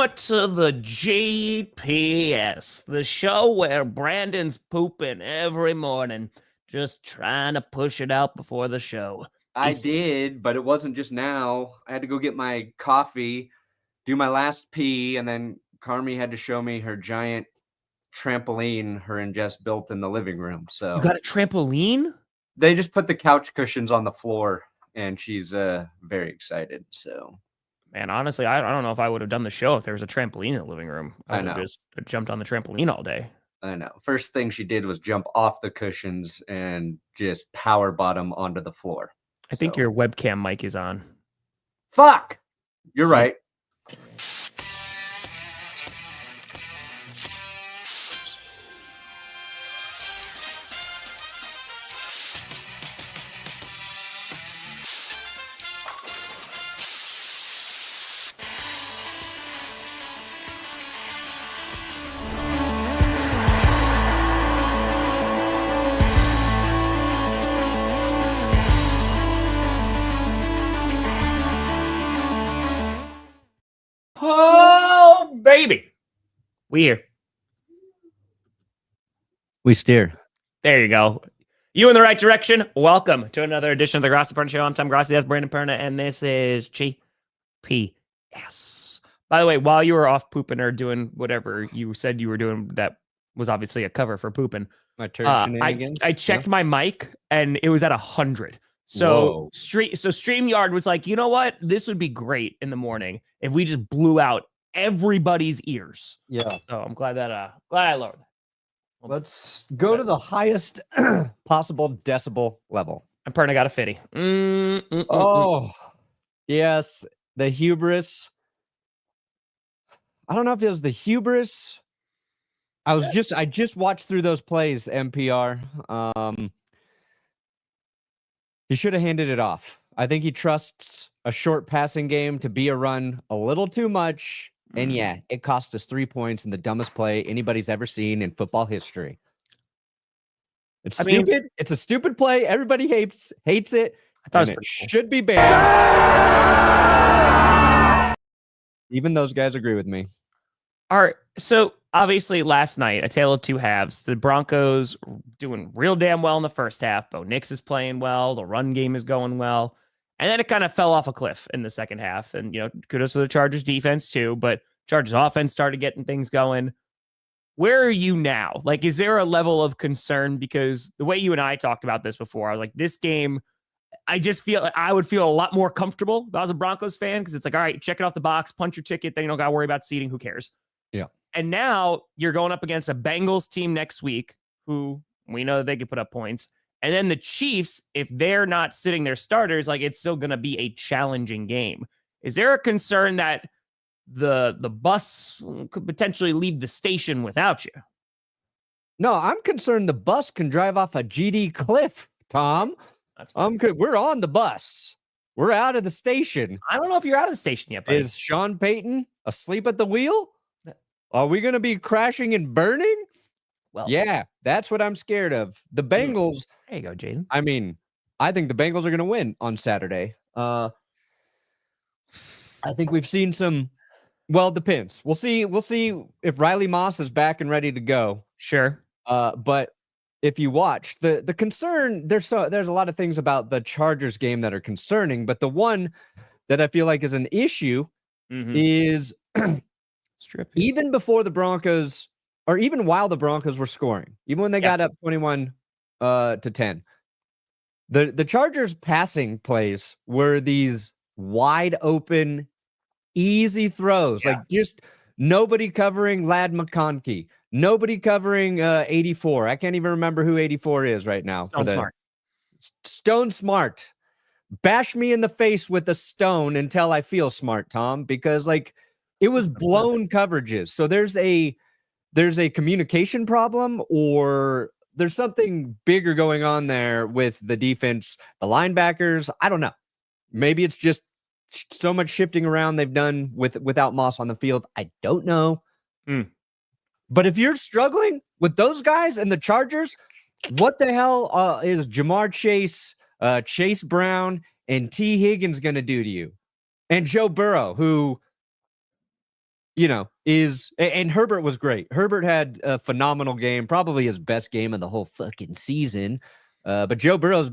to the GPS, the show where Brandon's pooping every morning, just trying to push it out before the show. I did, but it wasn't just now. I had to go get my coffee, do my last pee, and then Carmi had to show me her giant trampoline her and Jess built in the living room. So You got a trampoline? They just put the couch cushions on the floor, and she's very excited. So, man, honestly, I don't know if I would have done the show if there was a trampoline in the living room. I would have just jumped on the trampoline all day. I know. First thing she did was jump off the cushions and just power bottom onto the floor. I think your webcam mic is on. Fuck! You're right. Oh, baby. We here. We steer. There you go. You in the right direction. Welcome to another edition of the Grossi Perna Show. I'm Tom Grossi. That's Brandon Perna, and this is GPS. By the way, while you were off pooping or doing whatever you said you were doing, that was obviously a cover for pooping. My turd shenanigans. I checked my mic, and it was at 100. So StreamYard was like, you know what? This would be great in the morning if we just blew out everybody's ears. Yeah. So I'm glad that glad I lowered that. Let's go to the highest possible decibel level. And Perna got a 50. Yes, the hubris. I don't know if it was the hubris. I just watched through those plays, NPR. He should have handed it off. I think he trusts a short passing game to be a run a little too much. And yeah, it cost us 3 points in the dumbest play anybody's ever seen in football history. It's stupid. It's a stupid play. Everybody hates it. I thought it should be banned. Even those guys agree with me. All right. So obviously last night, a tale of two halves. The Broncos doing real damn well in the first half. Bo Nix is playing well. The run game is going well. And then it kind of fell off a cliff in the second half. And, kudos to the Chargers defense too. But Chargers offense started getting things going. Where are you now? Like, is there a level of concern? Because the way you and I talked about this before, I was like, this game, I just feel like I would feel a lot more comfortable if I was a Broncos fan. Because it's like, all right, check it off the box, punch your ticket. Then you don't got to worry about seating. Who cares? Yeah. And now you're going up against a Bengals team next week who we know that they could put up points. And then the Chiefs, if they're not sitting their starters, like it's still going to be a challenging game. Is there a concern that the bus could potentially leave the station without you? No, I'm concerned the bus can drive off a GD cliff, Tom. That's we're on the bus. We're out of the station. I don't know if you're out of the station yet, buddy. Is Sean Payton asleep at the wheel? Are we going to be crashing and burning? Well, yeah, that's what I'm scared of. The Bengals. There you go, Jaden. I mean, I think the Bengals are going to win on Saturday. I think we've seen some. Well, it depends. We'll see if Riley Moss is back and ready to go. Sure. But if you watch the concern, there's a lot of things about the Chargers game that are concerning. But the one that I feel like is an issue is even before the Broncos. Or even while the Broncos were scoring, even when they got up 21 to 10, the Chargers passing plays were these wide open, easy throws, like just nobody covering Ladd McConkey, nobody covering 84. I can't even remember who 84 is right now. Stone Smart. Bash me in the face with a stone until I feel smart, Tom, because like it was blown coverages. So there's a communication problem, or there's something bigger going on there with the defense, the linebackers. I don't know. Maybe it's just so much shifting around they've done without Moss on the field. I don't know. But if you're struggling with those guys and the Chargers, what the hell is Jamar Chase, Chase Brown, and T. Higgins going to do to you? And Joe Burrow, who and Herbert was great. Herbert had a phenomenal game, probably his best game of the whole fucking season. But Joe Burrow's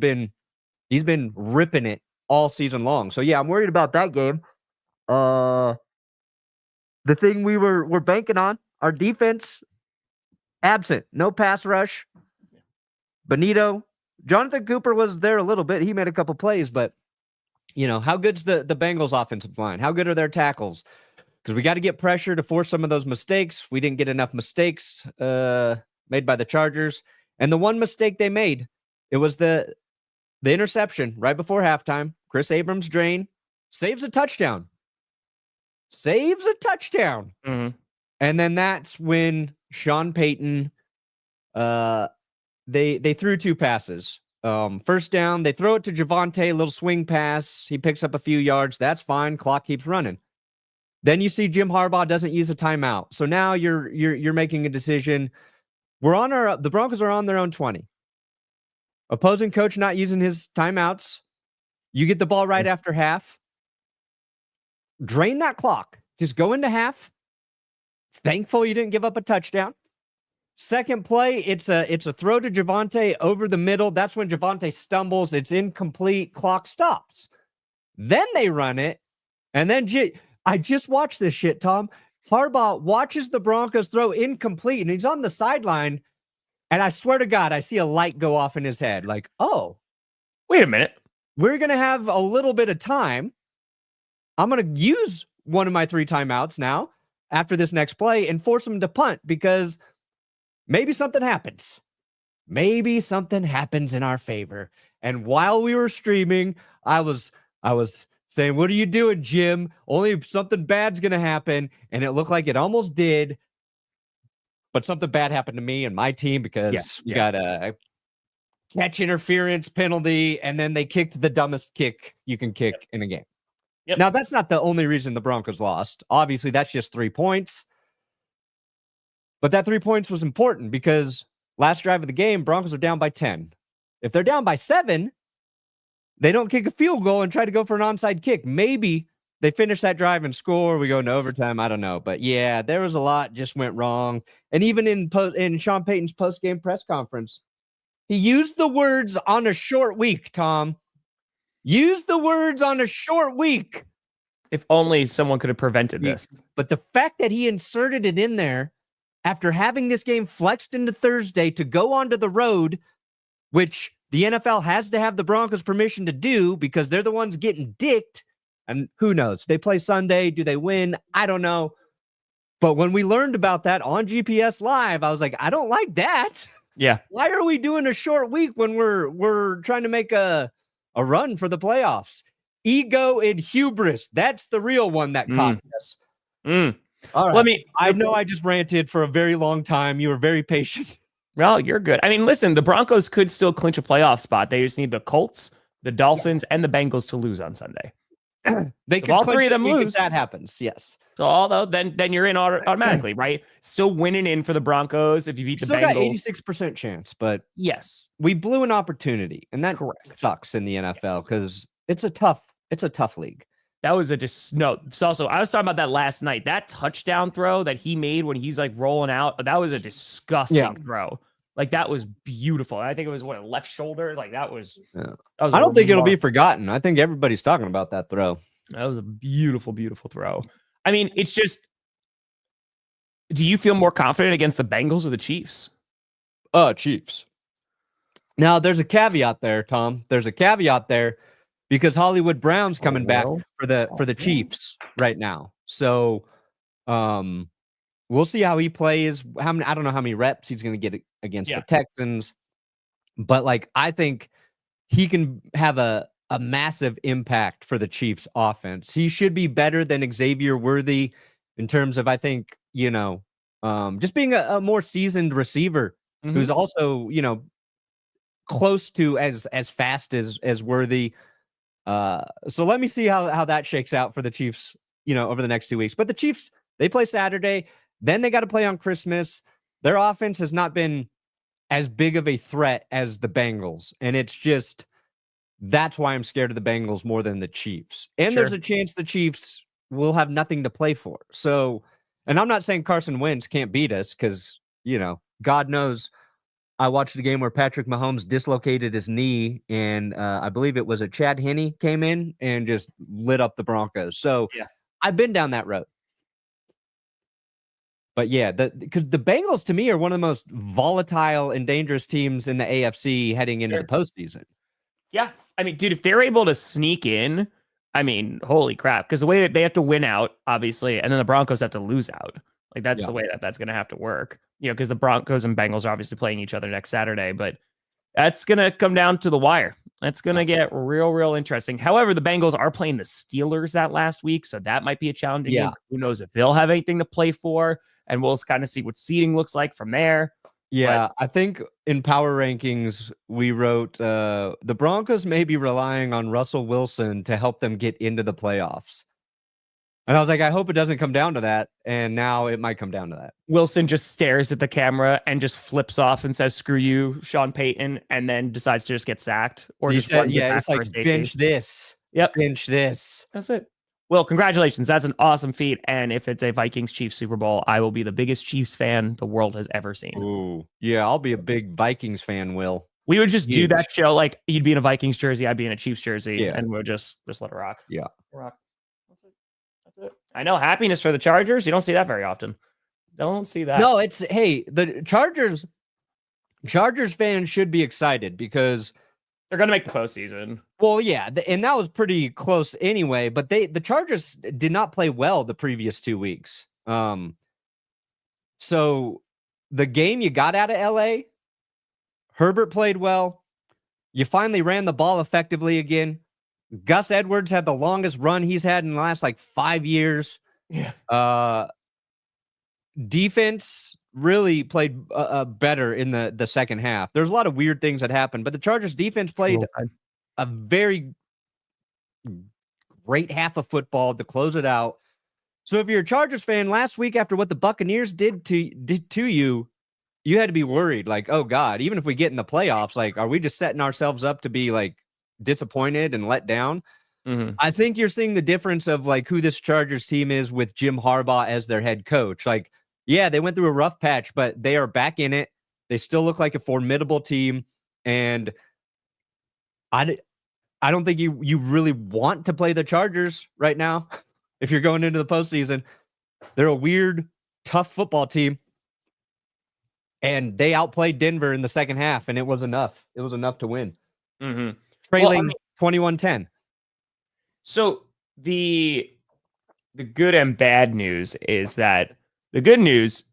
he's been ripping it all season long. So yeah, I'm worried about that game. The thing we're banking on, our defense absent, no pass rush. Benito, Jonathan Cooper was there a little bit. He made a couple plays, but how good's the Bengals offensive line? How good are their tackles? Because we got to get pressure to force some of those mistakes. We didn't get enough mistakes made by the Chargers. And the one mistake they made, it was the interception right before halftime. Chris Abrams drain, saves a touchdown. Mm-hmm. And then that's when Sean Payton, they threw 2 passes. First down, they throw it to Javonte, a little swing pass. He picks up a few yards. That's fine. Clock keeps running. Then you see Jim Harbaugh doesn't use a timeout. So now you're making a decision. The Broncos are on their own 20. Opposing coach not using his timeouts. You get the ball right after half. Drain that clock. Just go into half. Thankful you didn't give up a touchdown. Second play, it's a throw to Javonte over the middle. That's when Javonte stumbles. It's incomplete. Clock stops. Then they run it. And then I just watched this shit, Tom. Harbaugh watches the Broncos throw incomplete, and he's on the sideline. And I swear to God, I see a light go off in his head. Like, oh, wait a minute. We're going to have a little bit of time. I'm going to use one of my 3 timeouts now after this next play and force him to punt because maybe something happens. Maybe something happens in our favor. And while we were streaming, I was saying, what are you doing, Jim? Only if something bad's going to happen. And it looked like it almost did. But something bad happened to me and my team because we got a catch interference penalty. And then they kicked the dumbest kick you can kick in a game. Yep. Now, that's not the only reason the Broncos lost. Obviously, that's just 3 points. But that 3 points was important because last drive of the game, Broncos are down by 10. If they're down by 7, they don't kick a field goal and try to go for an onside kick. Maybe they finish that drive and score. We go into overtime. I don't know. But yeah, there was a lot just went wrong. And even in Sean Payton's post-game press conference, he used the words on a short week, Tom. Use the words on a short week. If only someone could have prevented this. But the fact that he inserted it in there after having this game flexed into Thursday to go onto the road, which the NFL has to have the Broncos permission to do because they're the ones getting dicked. And who knows? They play Sunday. Do they win? I don't know. But when we learned about that on GPS Live, I was like, I don't like that. Yeah. Why are we doing a short week when we're trying to make a run for the playoffs? Ego and hubris. That's the real one that cost us. All right. I know I just ranted for a very long time. You were very patient. Well, you're good. I mean, listen, the Broncos could still clinch a playoff spot. They just need the Colts, the Dolphins, and the Bengals to lose on Sunday. They could all clinch 3 of them lose. If that happens. Yes. So although then you're in automatically, right? Still winning in for the Broncos if you beat the Bengals. Still got 86% chance, but yes, we blew an opportunity, and that sucks in the NFL because it's a tough league. That was it's also, I was talking about that last night. That touchdown throw that he made when he's like rolling out, that was a disgusting throw. Like that was beautiful. I think it was a left shoulder. Like that was I don't think it'll be forgotten. I think everybody's talking about that throw. That was a beautiful, beautiful throw. I mean, it's just, do you feel more confident against the Bengals or the Chiefs? Chiefs. Now, there's a caveat there, Tom. There's a caveat there because Hollywood Brown's coming back for the Chiefs right now. So, we'll see how he plays. I don't know how many reps he's going to get against the Texans, but like I think he can have a massive impact for the Chiefs offense. He should be better than Xavier Worthy in terms of, I think, just being a more seasoned receiver who's also, close to as fast as Worthy. So let me see how that shakes out for the Chiefs, over the next 2 weeks. But the Chiefs, they play Saturday, then they got to play on Christmas. Their offense has not been as big of a threat as the Bengals. And it's just, that's why I'm scared of the Bengals more than the Chiefs. And there's a chance the Chiefs will have nothing to play for. So And I'm not saying Carson Wentz can't beat us because, God knows I watched a game where Patrick Mahomes dislocated his knee, and I believe it was Chad Henne came in and just lit up the Broncos. So Yeah. I've been down that road. But yeah, because the Bengals to me are one of the most volatile and dangerous teams in the AFC heading into the postseason. Yeah. I mean, dude, if they're able to sneak in, I mean, holy crap. Because the way that they have to win out, obviously, and then the Broncos have to lose out. Like, that's the way that's going to have to work. Because the Broncos and Bengals are obviously playing each other next Saturday. But that's going to come down to the wire. That's going to get real, real interesting. However, the Bengals are playing the Steelers that last week. So that might be a challenging game. Who knows if they'll have anything to play for. And we'll kind of see what seeding looks like from there. Yeah, I think in power rankings, we wrote the Broncos may be relying on Russell Wilson to help them get into the playoffs. And I was like, I hope it doesn't come down to that. And now it might come down to that. Wilson just stares at the camera and just flips off and says, screw you, Sean Payton, and then decides to just get sacked. Or just it's like, bench this. Yep. Bench this. That's it. Well, congratulations. That's an awesome feat. And if it's a Vikings-Chiefs Super Bowl, I will be the biggest Chiefs fan the world has ever seen. Ooh, yeah, I'll be a big Vikings fan, Will. We would just do that show like you'd be in a Vikings jersey, I'd be in a Chiefs jersey, and we'll just let it rock. Yeah. Rock. That's it. I know, happiness for the Chargers. You don't see that very often. Don't see that. No, the Chargers fans should be excited because they're going to make the postseason. Well, yeah, and that was pretty close anyway, but the Chargers did not play well the previous 2 weeks. So the game you got out of LA, Herbert played well. You finally ran the ball effectively again. Gus Edwards had the longest run he's had in the last 5 years. Yeah. Defense really played better in the second half. There's a lot of weird things that happened, but the Chargers defense played a very great half of football to close it out. So if you're a Chargers fan, last week after what the Buccaneers did to you, you had to be worried. Like, oh God, even if we get in the playoffs, are we just setting ourselves up to be disappointed and let down? Mm-hmm. I think you're seeing the difference of who this Chargers team is with Jim Harbaugh as their head coach. Yeah, they went through a rough patch, but they are back in it. They still look like a formidable team. And I don't think you really want to play the Chargers right now if you're going into the postseason. They're a weird, tough football team. And they outplayed Denver in the second half, and it was enough. It was enough to win. Mm-hmm. Trailing 21-10. So the good and bad news is that the good news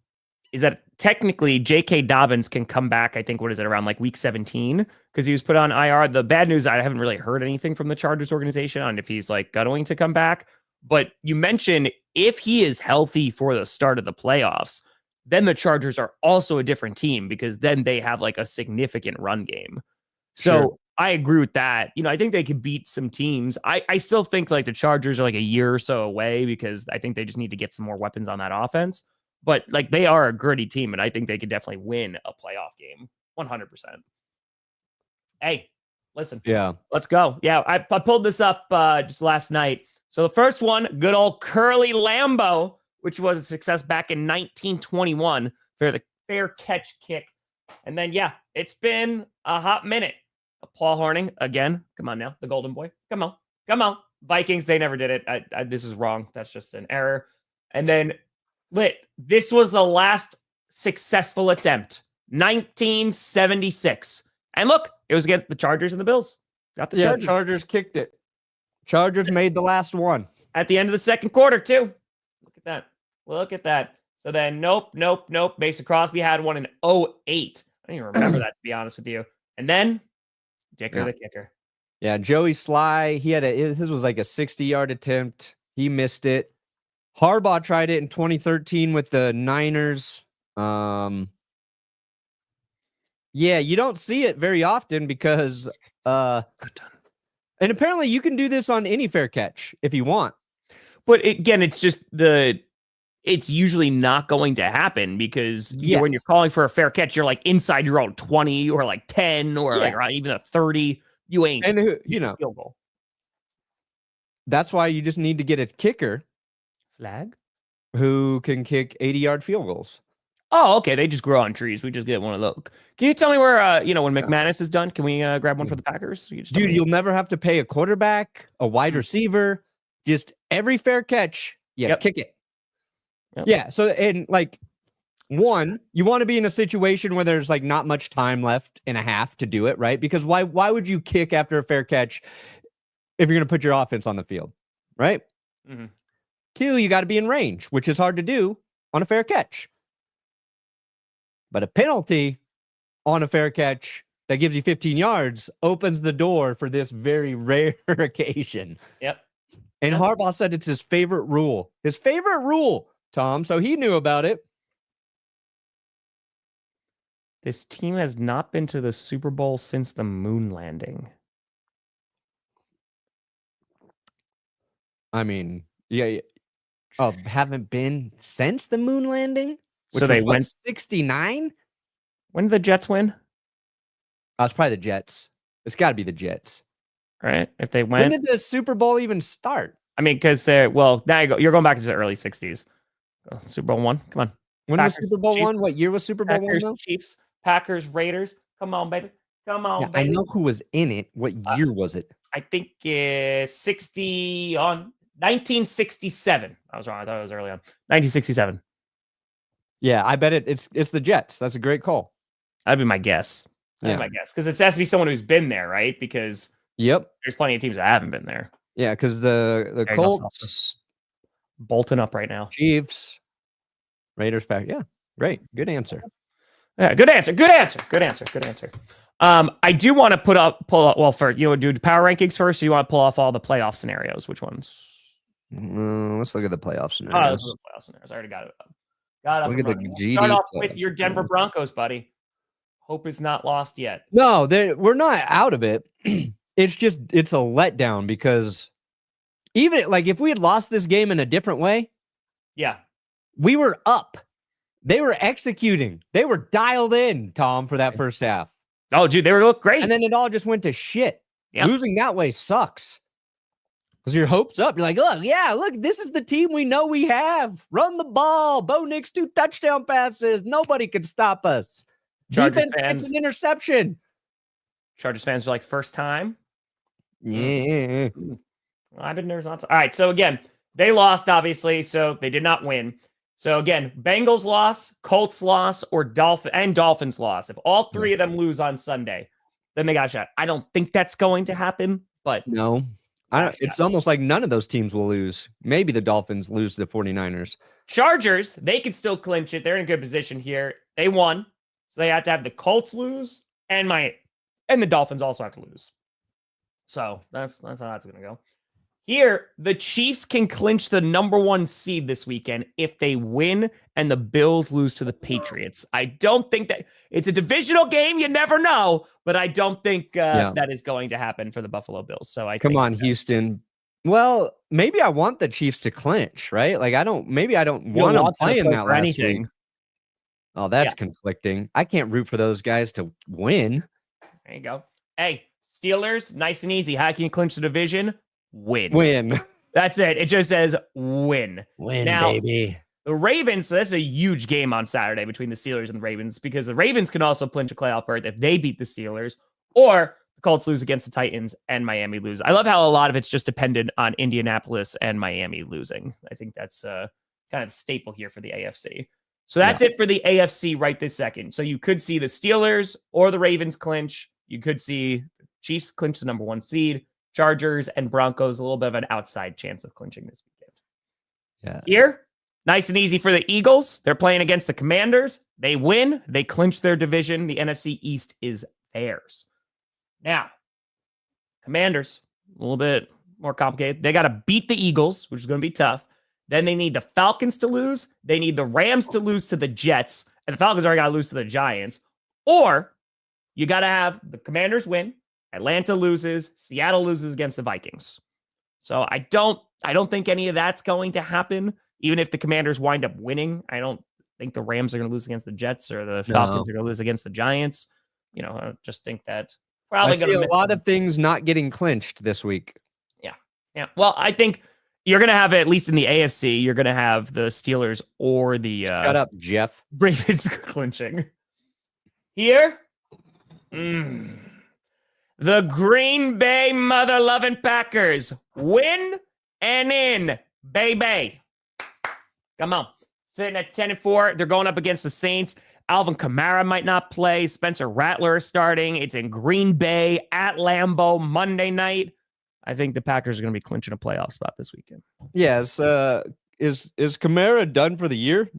is that technically J.K. Dobbins can come back, I think, around week 17, because he was put on IR. The bad news, I haven't really heard anything from the Chargers organization on if he's going to come back. But you mentioned if he is healthy for the start of the playoffs, then the Chargers are also a different team because then they have a significant run game. So Sure. I agree with that. I think they could beat some teams. I still think the Chargers are a year or so away because I think they just need to get some more weapons on that offense. But they are a gritty team, and I think they could definitely win a playoff game 100%. Hey, listen. Yeah. Let's go. Yeah, I pulled this up just last night. So the first one, good old Curly Lambeau, which was a success back in 1921 for the fair catch kick. And then, it's been a hot minute. Paul Hornung again. Come on now, the golden boy. Come on. Vikings, they never did it. This is wrong. That's just an error. And then this was the last successful attempt, 1976. And look, it was against the Chargers and the Bills. Got the Chargers. Chargers kicked it. Chargers made the last one. At the end of the second quarter, too. Look at that. So then, nope. Mason Crosby had one in 2008. I don't even remember that, to be honest with you. And then, Dicker the kicker. Yeah, Joey Sly, his was a 60-yard attempt. He missed it. Harbaugh tried it in 2013 with the Niners. Yeah, you don't see it very often because and apparently you can do this on any fair catch if you want. But again, it's just it's usually not going to happen because when you're calling for a fair catch, you're inside your own 20 or 10 or or even a 30. You ain't. And field goal. That's why you just need to get a kicker. Flag. who can kick 80-yard field goals. Oh, okay. They just grow on trees. We just get one of those. Can you tell me where, when McManus is done, can we grab one for the Packers? Dude, you'll never have to pay a quarterback, a wide receiver, just every fair catch. Yeah, kick it. Yep. Yeah. So, and like, one, you want to be in a situation where there's like not much time left in a half to do it, right? Because why would you kick after a fair catch if you're going to put your offense on the field, right? Mm-hmm. Two, you got to be in range, which is hard to do on a fair catch. But a penalty on a fair catch that gives you 15 yards opens the door for this very rare occasion. Yep. And Harbaugh said it's his favorite rule. His favorite rule, Tom. So he knew about it. This team has not been to the Super Bowl since the moon landing. I mean, yeah. Oh, haven't been since the moon landing? Which So they was, went 69? When did the Jets win? Oh, it's probably the Jets. It's got to be the Jets. Right? If they When went. did the Super Bowl even start? I mean, because they're, well, now you're going back into the early 60s. Super Bowl one. Come on. When Packers, was Super Bowl Chiefs, one? What year was Super Bowl Packers, one? Chiefs, Packers, Raiders. Come on, baby. Come on, Yeah, baby. I know who was in it. What year was it? I think 1967. I was wrong. I thought it was early on. 1967. Yeah, I bet it's the Jets. That's a great call. That'd be my guess. Yeah. My guess. Because it has to be someone who's been there, right? Because there's plenty of teams that haven't been there. Yeah, because the Colts, bolting up right now. Chiefs, Raiders back. Yeah, great. Good answer. Yeah, good answer. I do want to pull up. Well, first, do the power rankings first. Or you want to pull off all the playoff scenarios? Which ones? Let's look at the playoff scenarios. I already got it up. Look at the GD. Start off with your Denver Broncos, buddy. Hope is not lost yet. No, we're not out of it. It's a letdown because even like if we had lost this game in a different way, we were up. They were executing. They were dialed in, Tom, for that first half. Oh, dude, they look great. And then it all just went to shit. Yep. Losing that way sucks. Because your hopes up. You're like, look, this is the team we know we have. Run the ball. Bo Nix 2 touchdown passes. Nobody can stop us. Defense gets an interception. Chargers fans are like, first time? Yeah. I've been nervous. All right, so again, they lost, obviously, so they did not win. So again, Bengals loss, Colts loss, or Dolphins loss. If all three of them lose on Sunday, then they got a shot. I don't think that's going to happen, but no. It's almost like none of those teams will lose. Maybe the Dolphins lose to the 49ers. Chargers, they can still clinch it. They're in a good position here. They won. So they have to have the Colts lose and the Dolphins also have to lose. So that's how that's going to go. Here, the Chiefs can clinch the number 1 seed this weekend if they win and the Bills lose to the Patriots. I don't think that it's a divisional game. You never know, but I don't think that is going to happen for the Buffalo Bills. So Come on, Houston. Well, maybe I want the Chiefs to clinch, right? Like I don't want them playing that last week. Oh, that's conflicting. I can't root for those guys to win. There you go. Hey, Steelers, nice and easy. How can you clinch the division? Win. That's it. It just says win. Now, baby. The Ravens, so that's a huge game on Saturday between the Steelers and the Ravens because the Ravens can also clinch a playoff berth if they beat the Steelers or the Colts lose against the Titans and Miami lose. I love how a lot of it's just dependent on Indianapolis and Miami losing. I think that's kind of staple here for the AFC. So that's it for the AFC right this second. So you could see the Steelers or the Ravens clinch. You could see the Chiefs clinch the number 1 seed. Chargers and Broncos, a little bit of an outside chance of clinching this weekend. Yeah. Here, nice and easy for the Eagles. They're playing against the Commanders. They win. They clinch their division. The NFC East is theirs. Now, Commanders, a little bit more complicated. They got to beat the Eagles, which is going to be tough. Then they need the Falcons to lose. They need the Rams to lose to the Jets. And the Falcons already got to lose to the Giants. Or you got to have the Commanders win. Atlanta loses, Seattle loses against the Vikings. So I don't think any of that's going to happen. Even if the Commanders wind up winning, I don't think the Rams are going to lose against the Jets or the Falcons are going to lose against the Giants. I just think that probably I see a lot of things not getting clinched this week. Yeah. Well, I think You're going to have, at least in the AFC, you're going to have the Steelers or the Shut up, Jeff. Ravens clinching. Here, the Green Bay mother-loving Packers win and in, baby. Come on. Sitting at 10-4. They're going up against the Saints. Alvin Kamara might not play. Spencer Rattler is starting. It's in Green Bay at Lambeau Monday night. I think the Packers are going to be clinching a playoff spot this weekekend. Yes. Is Kamara done for the year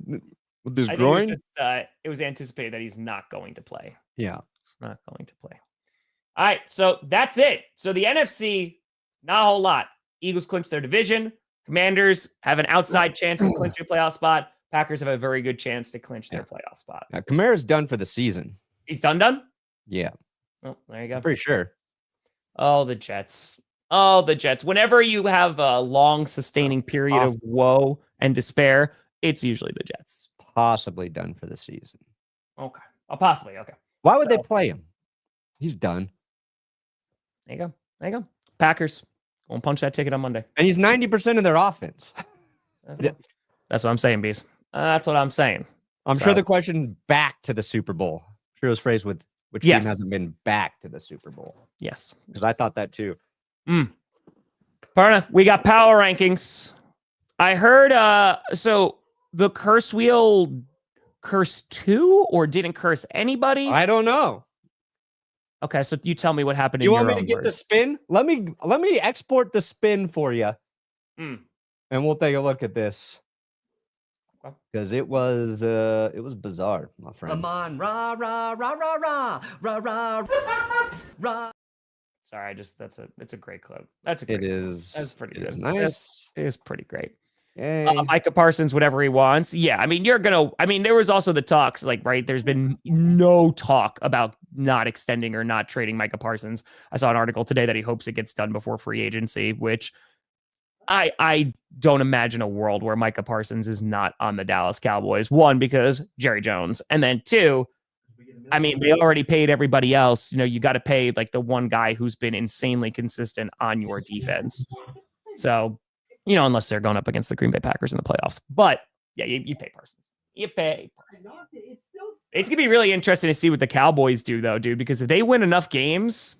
with his groin? It was anticipated that he's not going to play. Yeah. He's not going to play. All right. So that's it. So the NFC, not a whole lot. Eagles clinch their division. Commanders have an outside chance to clinch a playoff spot. Packers have a very good chance to clinch their playoff spot. Kamara's done for the season. He's done? Yeah. Oh, there you go. I'm pretty sure. Oh, the Jets. Oh, the Jets. Whenever you have a long, sustaining period of woe and despair, it's usually the Jets. Possibly done for the season. Okay. Oh, possibly. Okay. Why would they play him? He's done. There you go. There you go. Packers. Go and punch that ticket on Monday. And he's 90% of their offense. That's what I'm saying, Bees. That's what I'm saying. I'm sure the question back to the Super Bowl. I'm sure it was phrased with which team hasn't been back to the Super Bowl. Yes. Because I thought that too. Perna, we got power rankings. I heard so the curse wheel cursed 2 or didn't curse anybody? I don't know. Okay, so you tell me what happened. Do you want me to get the spin? Let me export the spin for you. And we'll take a look at this. Because it was bizarre, my friend. Come on, rah rah rah rah rah rah rah rah. Sorry, it's a great clip. That's a great clip. That's pretty good. Nice. It is pretty great. Yay. Micah Parsons, whatever he wants. Yeah, there was also the talks, right? There's been no talk about not extending or not trading Micah Parsons. I saw an article today that he hopes it gets done before free agency, which I don't imagine a world where Micah Parsons is not on the Dallas Cowboys. One, because Jerry Jones. And then two, they already paid everybody else. You got to pay the one guy who's been insanely consistent on your defense. So, unless they're going up against the Green Bay Packers in the playoffs. But yeah, you pay Parsons. You pay Parsons. It's going to be really interesting to see what the Cowboys do, though, dude, because if they win enough games,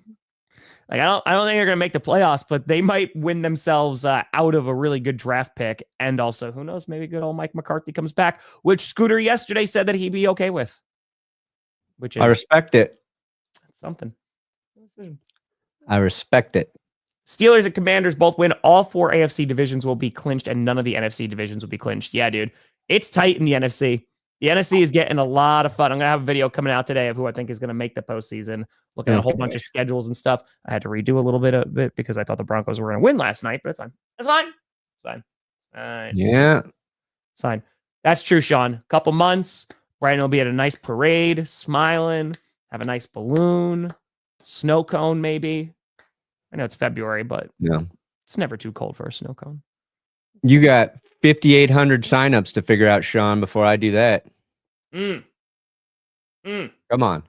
I don't think they're going to make the playoffs, but they might win themselves out of a really good draft pick. And also, who knows, maybe good old Mike McCarthy comes back, which Scooter yesterday said that he'd be okay with. Which is I respect it. Something. I respect it. Steelers and Commanders both win. All 4 AFC divisions will be clinched, and none of the NFC divisions will be clinched. Yeah, dude. It's tight in the NFC. The NFC is getting a lot of fun. I'm going to have a video coming out today of who I think is going to make the postseason, looking at a whole bunch of schedules and stuff. I had to redo a little bit of it because I thought the Broncos were going to win last night, but it's fine. It's fine. It's fine. Yeah. It's fine. That's true, Sean. Couple months. Brian will be at a nice parade, smiling, have a nice balloon, snow cone maybe. I know it's February, but it's never too cold for a snow cone. You got 5,800 signups to figure out, Sean, before I do that. Come on.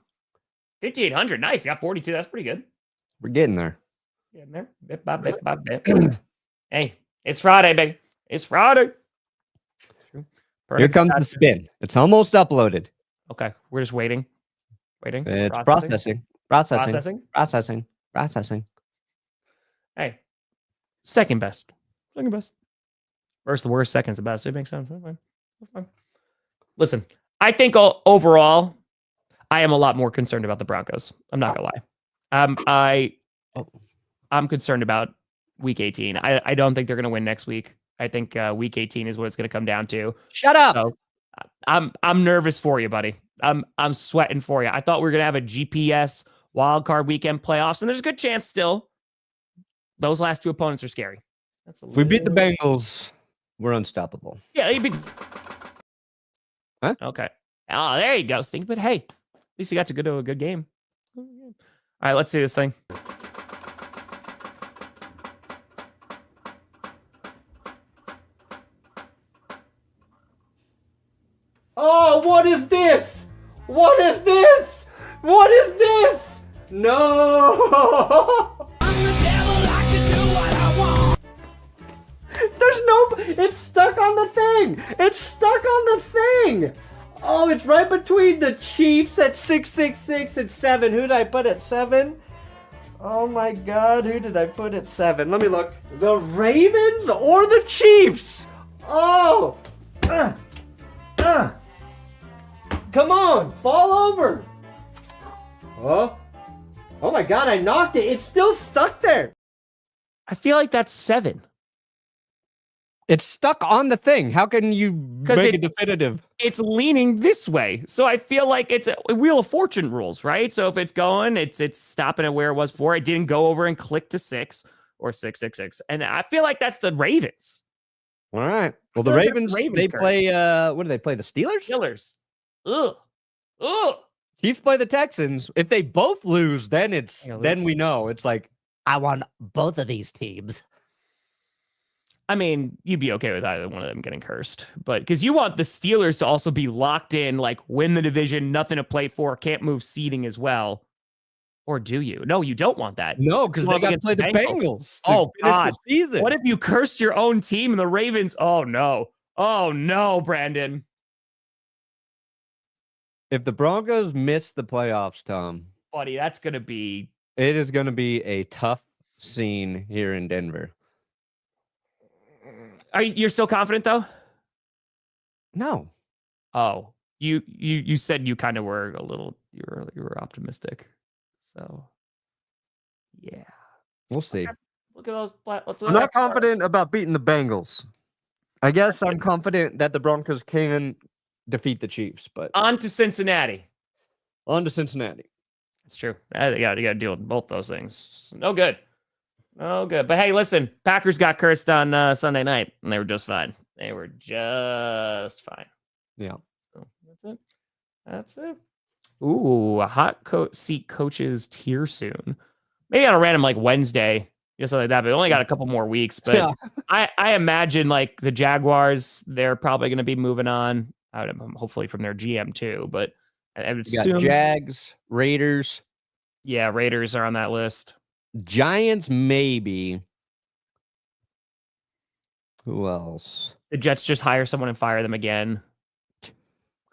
5,800. Nice. You got 42. That's pretty good. We're getting there. Getting there. Bit by bit by bit. Hey, it's Friday, baby. It's Friday. Here comes the spin. It's almost uploaded. Okay. We're just waiting. It's processing. Hey. Second best. First the worst, second's the best. It makes sense. Fine. Listen, I think overall, I am a lot more concerned about the Broncos. I'm not gonna lie. I'm concerned about week 18. I don't think they're gonna win next week. I think week 18 is what it's gonna come down to. Shut up. So, I'm nervous for you, buddy. I'm sweating for you. I thought we were gonna have a GPS wildcard weekend playoffs, and there's a good chance still. Those last 2 opponents are scary. If we beat the Bengals, we're unstoppable. Yeah, you beat. Huh? Okay. Oh, there you go, Stink. But hey, at least you got to go to a good game. All right, let's see this thing. Oh, what is this? What is this? What is this? No! I'm the devil, I can do what I want. The There's no. It's stuck on the thing. It's stuck on the thing. Oh, it's right between the Chiefs at 666 and 7. Who did I put at 7? Oh my God, who did I put at 7? Let me look. The Ravens or the Chiefs? Oh. Come on, fall over. Oh. Oh my God, I knocked it. It's still stuck there. I feel like that's 7. It's stuck on the thing. How can you make it definitive? It's leaning this way. So I feel like it's a Wheel of Fortune rules, right? So if it's going, it's stopping at where it was 4. It didn't go over and click to 6 or 666. And I feel like that's the Ravens. All right. Well, the Ravens they play, what do they play? The Steelers? Steelers. Ugh. Chiefs play the Texans. If they both lose, then then we know. It's like, I want both of these teams. I mean, you'd be okay with either one of them getting cursed, but because you want the Steelers to also be locked in, like win the division, nothing to play for, can't move seeding as well. Or do you? No, you don't want that. no, because they got to play the Bengals. To Oh, finish God. the season. What if you cursed your own team and the Ravens? Oh, no, Brandon. If the Broncos miss the playoffs, Tom, Buddy, that's going to be... it is going to be a tough scene here in Denver. You're still confident, though? No. Oh, you said you kind of were a little... You were optimistic. So, yeah. We'll see. Okay. Look at those... I'm not confident about beating the Bengals. I guess I'm confident that the Broncos can defeat the Chiefs, but On to Cincinnati. on to Cincinnati. That's true. You got to deal with both those things. No good. But hey, listen, Packers got cursed on Sunday night, and they were just fine. They were just fine. Yeah. So that's it. Ooh, a hot seat coaches tier soon. Maybe on a random like Wednesday, just something like that. But we only got a couple more weeks. But Yeah. I imagine like the Jaguars, they're probably going to be moving on. Hopefully from their GM too. But I would You assume, got Jags, Raiders, yeah, Raiders are on that list. Giants, maybe. Who else? The Jets just hire someone and fire them again.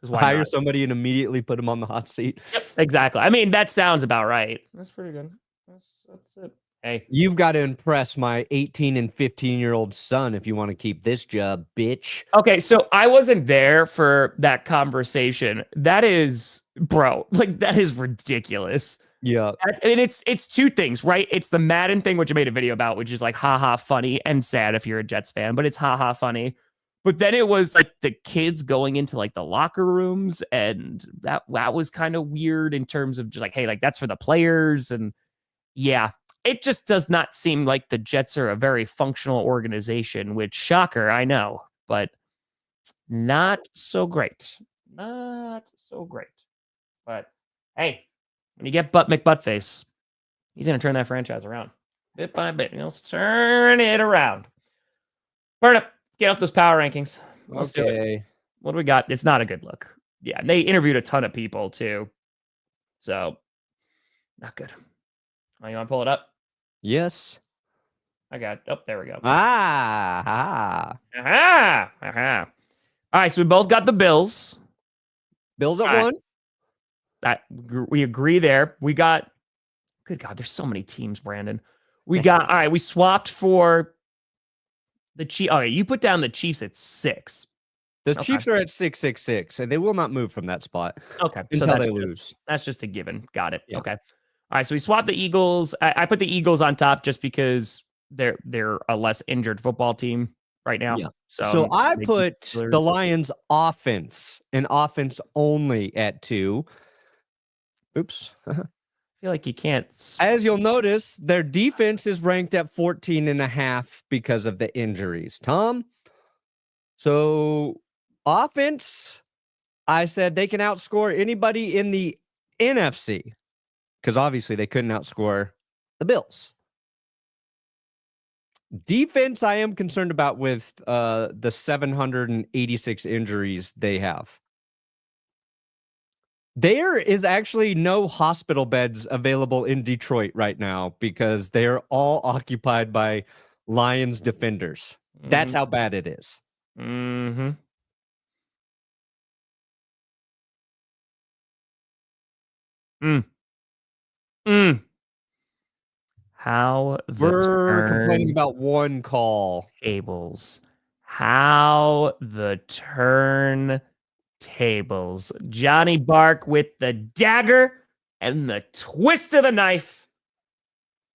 Because Hire somebody and immediately put them on the hot seat. Yep, exactly. I mean, that sounds about right. That's pretty good. That's it. Hey, You've got to impress my 18 and 15-year-old son if you want to keep this job, bitch. okay. So I wasn't there for that conversation. That is, bro, like that is ridiculous. Yeah. And it's two things, right? It's the Madden thing, which I made a video about, which is like haha funny and sad if you're a Jets fan, but it's haha funny. But then it was like the kids going into like the locker rooms, and that was kind of weird in terms of just like, hey, like that's for the players. And yeah, it just does not seem like the Jets are a very functional organization, which shocker, I know, but not so great. Not so great. But hey, when you get McButtface, he's going to turn that franchise around bit by bit. He'll turn it around. Burn up. Get off those power rankings. Let's do it. Okay. What do we got? It's not a good look. Yeah, and they interviewed a ton of people too. So, not good. Oh, you want to pull it up? Yes. I got Oh, there we go. Aha. Aha. All right, so we both got the Bills. Bills at All right. 1. That we agree there. We got, good God, there's so many teams, Brandon. We got, all right, we swapped for the Chiefs. Okay, you put down the Chiefs at 6. The Okay. Chiefs are at 666, and they will not move from that spot Okay, until that's they just- lose. That's just a given. Got it. Yeah. Okay. All right, so we swapped the Eagles. I put the Eagles on top just because they're a less injured football team right now. Yeah. So, So I they put Steelers. the Lions offense and offense only at 2. Oops. I feel like you can't. As you'll notice, their defense is ranked at 14.5 because of the injuries. Tom? So offense, I said they can outscore anybody in the NFC because obviously they couldn't outscore the Bills. Defense, I am concerned about with the 786 injuries they have. There is actually no hospital beds available in Detroit right now because they are all occupied by Lions defenders. That's how bad it is. Mm-hmm. How We're complaining about one call. tables. How the turn tables. Johnny Bark with the dagger and the twist of the knife.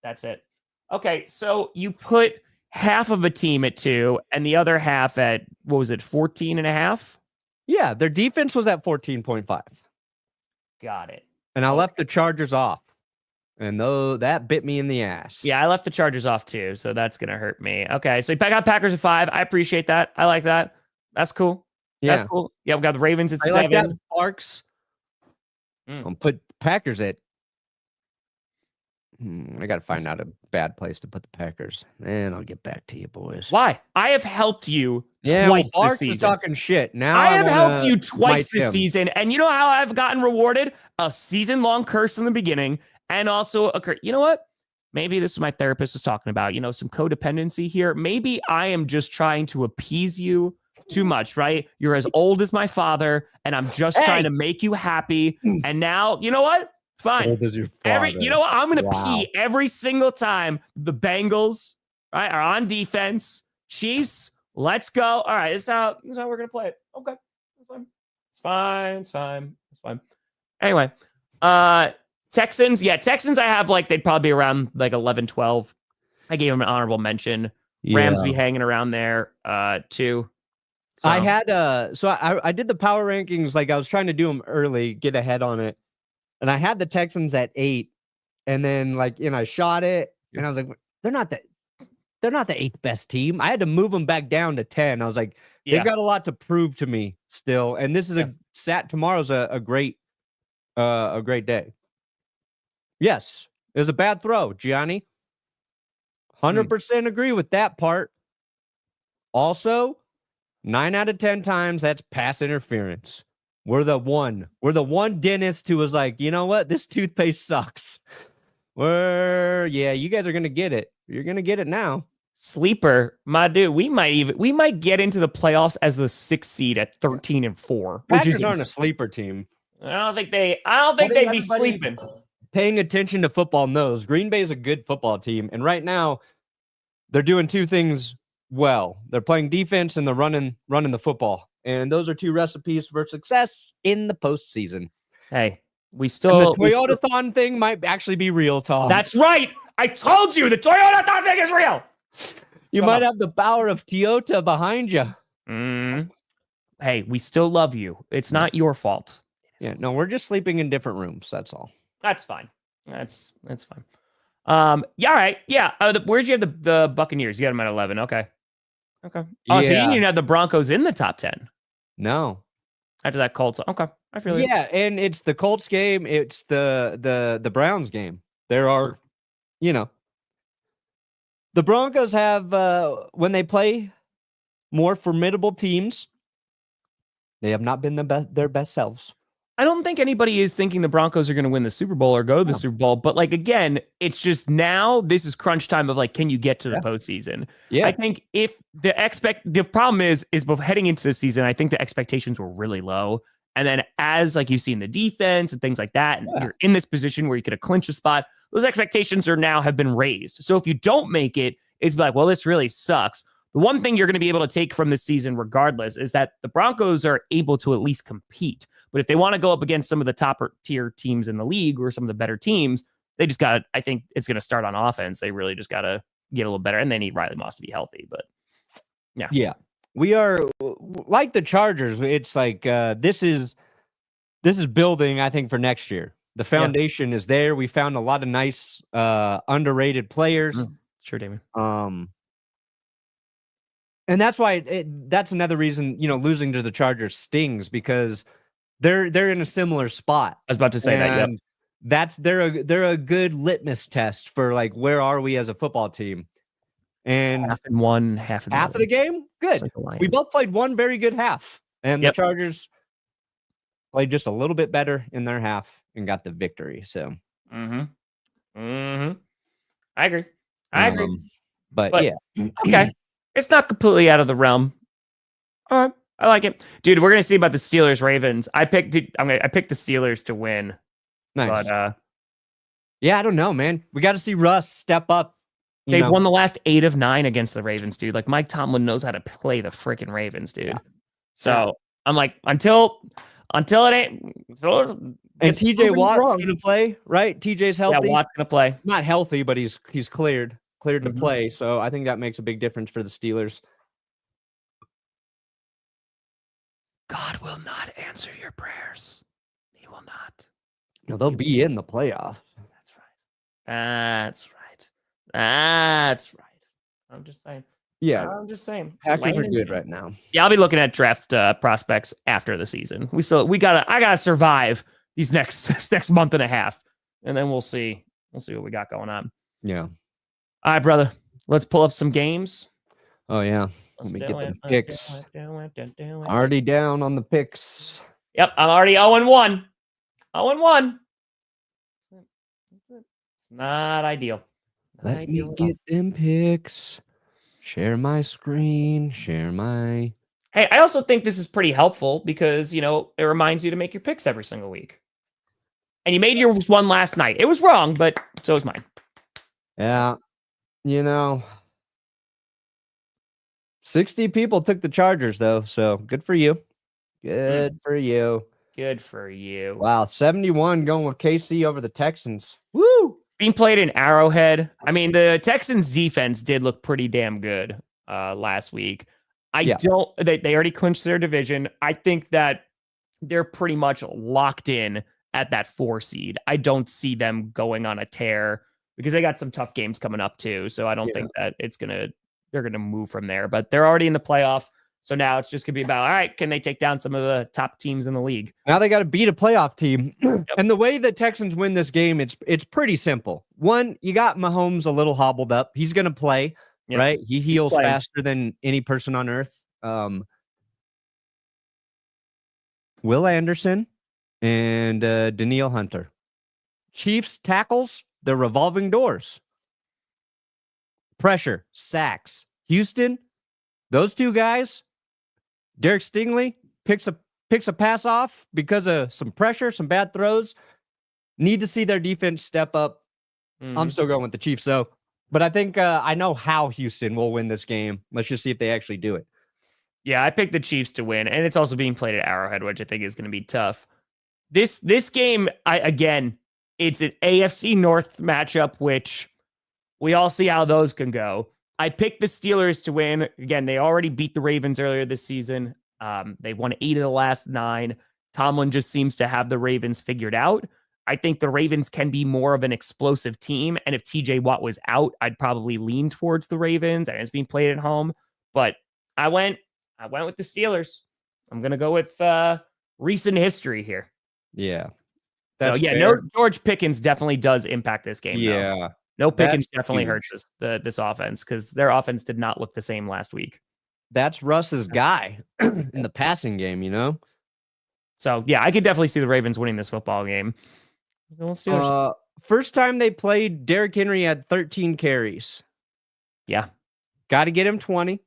That's it. Okay, so you put half of a team at 2 and the other half at, what was it, 14 and a half? Yeah, their defense was at 14.5. Got it. And I left the Chargers off. And though that bit me in the ass. Yeah, I left the Chargers off too, so that's going to hurt me. Okay, so you got Packers at 5. I appreciate that. I like that. That's cool. Yeah. That's cool. Yeah, we got the Ravens at I 7. like that. Sparks. I'll put Packers at. I got to find out a bad place to put the Packers. And I'll get back to you, boys. Why? I have helped you twice twice this Sparks season. is talking shit. Now I have helped you twice this him. season, and you know how I've gotten rewarded? A season-long curse in the beginning, and also a curse. You know what? Maybe this is my therapist was talking about, some codependency here. Maybe I am just trying to appease you too much, right? You're as old as my father, and I'm just trying to make you happy. And now, you know what? Fine. Old as your father. You know what? I'm going to pee every single time the Bengals, right, are on defense. Chiefs, let's go. All right, this is how we're going to play it. Okay. It's fine. Anyway, Texans. Yeah, Texans I have they'd probably be around 11, 12. I gave them an honorable mention. Rams be hanging around there too. So. I had I did the power rankings, I was trying to do them early, get ahead on it. And I had the Texans at 8, and then I shot it, and I was like, they're not the 8th best team. I had to move them back down to 10. I was like, they've got a lot to prove to me still, and this is tomorrow's a great day. Yes, it was a bad throw, Gianni. 100% agree with that part. Also, 9 out of 10 times that's pass interference. We're the one dentist who was like, you know what? This toothpaste sucks. You guys are going to get it. You're going to get it now. Sleeper, my dude, we might get into the playoffs as the 6th seed at 13-4. Packers aren't a sleeper team. I don't think they'd be sleeping. Paying attention to football knows Green Bay is a good football team. And right now they're doing two things well. They're playing defense and they're running the football. And those are 2 recipes for success in the postseason. Hey, and the Toyota-thon thing might actually be real, Tom. That's right. I told you the Toyota-thon thing is real. You might have the power of Toyota behind you. Hey, we still love you. It's not your fault. Yeah, no, we're just sleeping in different rooms. That's all. That's fine. That's fine. All right. Yeah. Where'd you have the Buccaneers? You got them at 11. Okay. Oh, so you didn't even have the Broncos in the top 10. No. After that Colts. Okay. I feel it. Yeah, and it's the Colts game. It's the Browns game. There are, the Broncos have, when they play more formidable teams, they have not been their best selves. I don't think anybody is thinking the Broncos are going to win the Super Bowl or go to the Super Bowl. But again, it's just now this is crunch time of can you get to the postseason? Yeah. I think if the problem is heading into the season, I think the expectations were really low. And then as you've seen the defense and things like that, and you're in this position where you could have clinched a spot, those expectations have been raised. So if you don't make it, it's well, this really sucks. The one thing you're going to be able to take from this season regardless is that the Broncos are able to at least compete. But if they want to go up against some of the top tier teams in the league or some of the better teams, they just got to, I think it's going to start on offense. They really just got to get a little better. And they need Riley Moss to be healthy. But yeah. Yeah. We are like the Chargers. It's this is building, I think, for next year. The foundation is there. We found a lot of nice underrated players. Sure, Damon. And that's why that's another reason, losing to the Chargers stings, because they're in a similar spot. I was about to say and they're a good litmus test for where are we as a football team. And half in one, half of the game, good. We both played one very good half, and the Chargers played just a little bit better in their half and got the victory. So, I agree. But yeah, okay. It's not completely out of the realm. All right. I like it. Dude, we're going to see about the Steelers Ravens. I picked the Steelers to win. Nice. But yeah, I don't know, man. We got to see Russ step up. They've won the last 8 of 9 against the Ravens, dude. Like Mike Tomlin knows how to play the freaking Ravens, dude. Yeah. So I'm like, until it ain't. And TJ Watt's gonna play, right? TJ's healthy. Yeah, Watt's gonna play. Not healthy, but he's cleared to Mhm. play. So I think that makes a big difference for the Steelers. God will not answer your prayers. He will not. No, they'll be in the playoff. That's right. That's right. That's right. I'm just saying. Yeah, I'm just saying. Packers are good right now. Yeah, I'll be looking at draft prospects I gotta survive these next month and a half, and then we'll see what we got going on. Yeah. All right, brother. Let's pull up some games. Oh yeah. Let me get the picks. Already down on the picks. Yep, I'm already 0-1. 0-1. It's not ideal. Let me get them picks. Share my screen. Share my. Hey, I also think this is pretty helpful because, it reminds you to make your picks every single week. And you made your one last night. It was wrong, but so is mine. Yeah. 60 people took the Chargers, though. So good for you. Good for you. Good for you. Wow. 71 going with KC over the Texans. Woo! Being played in Arrowhead. I mean, the Texans defense did look pretty damn good last week. They already clinched their division. I think that they're pretty much locked in at that 4 seed. I don't see them going on a tear because they got some tough games coming up too. So I don't think that they're gonna move from there. But they're already in the playoffs. So now it's just gonna be about, all right, can they take down some of the top teams in the league? Now they got to beat a playoff team. And the way the Texans win this game, it's pretty simple. One, you got Mahomes a little hobbled up. He's gonna play, right? He heals faster than any person on earth. Will Anderson and Danielle Hunter. Chiefs tackles, they're revolving doors. Pressure, sacks. Houston, those 2 guys. Derek Stingley picks a pass off because of some pressure, some bad throws. Need to see their defense step up. I'm still going with the Chiefs, though. But I think I know how Houston will win this game. Let's just see if they actually do it. Yeah, I picked the Chiefs to win, and it's also being played at Arrowhead, which I think is going to be tough. This game, it's an AFC North matchup, which we all see how those can go. I picked the Steelers to win. Again, they already beat the Ravens earlier this season. They won 8 of the last 9. Tomlin just seems to have the Ravens figured out. I think the Ravens can be more of an explosive team. And if TJ Watt was out, I'd probably lean towards the Ravens, and it's being played at home. But I went with the Steelers. I'm going to go with recent history here. Yeah. So, no, George Pickens definitely does impact this game. Yeah. Though. No, Pickens definitely hurts this offense because their offense did not look the same last week. That's Russ's guy in the passing game, So, yeah, I could definitely see the Ravens winning this football game. First time they played, Derrick Henry had 13 carries. Yeah. Got to get him 20.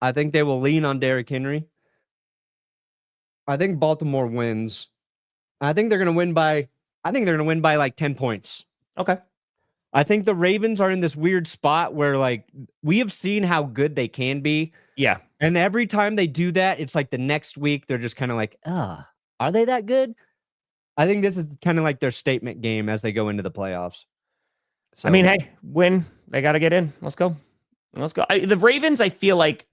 I think they will lean on Derrick Henry. I think Baltimore wins. I think they're going to win by like 10 points. Okay. I think the Ravens are in this weird spot where like we have seen how good they can be. Yeah. And every time they do that, it's like the next week they're just kind of like, are they that good? I think this is kind of like their statement game as they go into the playoffs. So, I mean, hey, win. They got to get in. Let's go. The Ravens, I feel like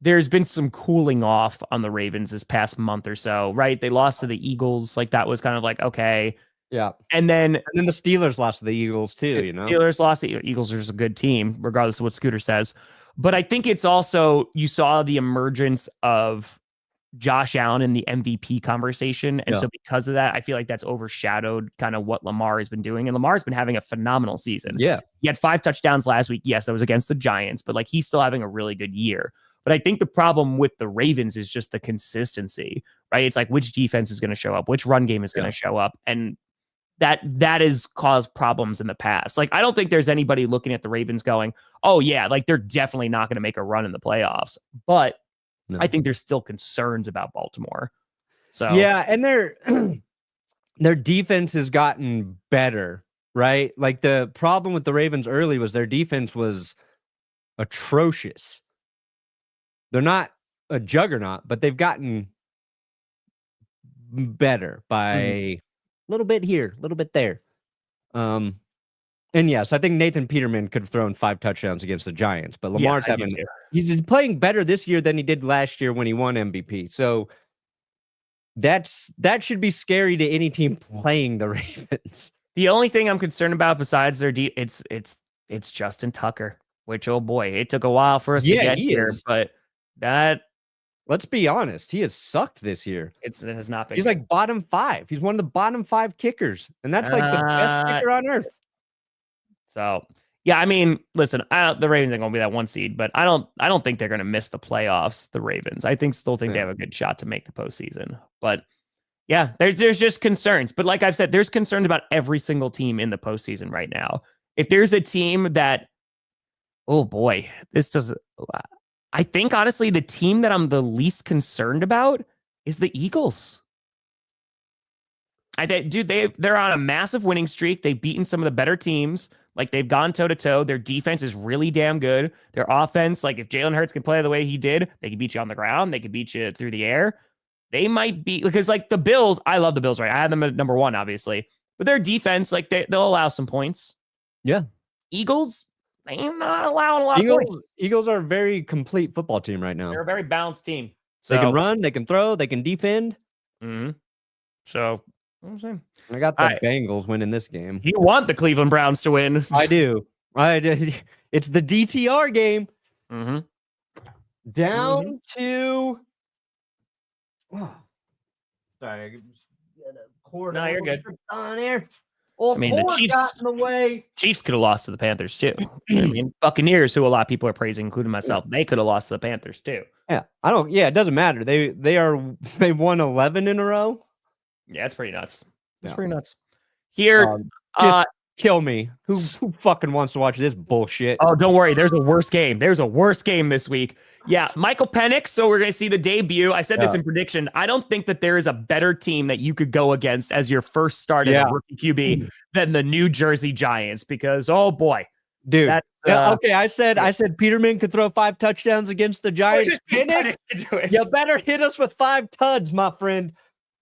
there's been some cooling off on the Ravens this past month or so, right? They lost to the Eagles. Like that was kind of like, okay. Yeah. And then the Steelers lost to the Eagles too, Steelers lost to Eagles are a good team, regardless of what Scooter says. But I think it's also, you saw the emergence of Josh Allen in the MVP conversation. And so because of that, I feel like that's overshadowed kind of what Lamar has been doing. And Lamar's been having a phenomenal season. Yeah. He had 5 touchdowns last week. Yes, that was against the Giants, but like he's still having a really good year. But I think the problem with the Ravens is just the consistency, right? It's like which defense is going to show up, which run game is going to show up. And that has caused problems in the past. Like, I don't think there's anybody looking at the Ravens going, oh yeah, like they're definitely not going to make a run in the playoffs. But I think there's still concerns about Baltimore. So yeah, and their defense has gotten better, right? Like the problem with the Ravens early was their defense was atrocious. They're not a juggernaut, but they've gotten better by a little bit here, a little bit there. And yes, I think Nathan Peterman could have thrown 5 touchdowns against the Giants, but Lamar's he's playing better this year than he did last year when he won MVP. So that should be scary to any team playing the Ravens. The only thing I'm concerned about besides their it's Justin Tucker, which, oh boy, it took a while for us to get here, but that, let's be honest, he has sucked this year. it has not been. He's good. like bottom 5. He's one of the bottom 5 kickers, and that's like the best kicker on earth. So yeah, I mean, listen, the Ravens ain't gonna be that 1 seed, but I don't think they're gonna miss the playoffs. The Ravens, I still think they have a good shot to make the postseason. But yeah, there's just concerns. But like I've said, there's concerns about every single team in the postseason right now. If there's a team that, oh boy, I think honestly the team that I'm the least concerned about is the Eagles. They're on a massive winning streak. They've beaten some of the better teams. Like, they've gone toe-to-toe. Their defense is really damn good. Their offense, like, if Jalen Hurts can play the way he did, they can beat you on the ground. They can beat you through the air. They might be, because, like, the Bills, I love the Bills, right? I had them at number 1, obviously. But their defense, like, they'll allow some points. Yeah. Eagles, they're not allowing a lot of points. Eagles are a very complete football team right now. They're a very balanced team. So, they can run, they can throw, they can defend. So, what I'm saying. I got the Bengals winning this game. You want the Cleveland Browns to win. I do. It's the DTR game. Down to... Oh. Sorry. No, you're good. On here. I mean, the Chiefs got in the way. Chiefs could have lost to the Panthers too. I mean, Buccaneers, who a lot of people are praising, including myself, they could have lost to the Panthers too. Yeah, it doesn't matter. They won 11 in a row. Yeah, it's pretty nuts. It's pretty nuts. Here, just kill me. Who fucking wants to watch this bullshit? Oh, don't worry. There's a worse game. There's a worse game this week. Yeah, Michael Penix. So we're going to see the debut. I said this in prediction. I don't think that there is a better team that you could go against as your first start as a rookie QB than the New Jersey Giants, because, oh boy. Dude. Okay, I said Peterman could throw 5 touchdowns against the Giants. Penix, you better hit us with 5 tuds, my friend.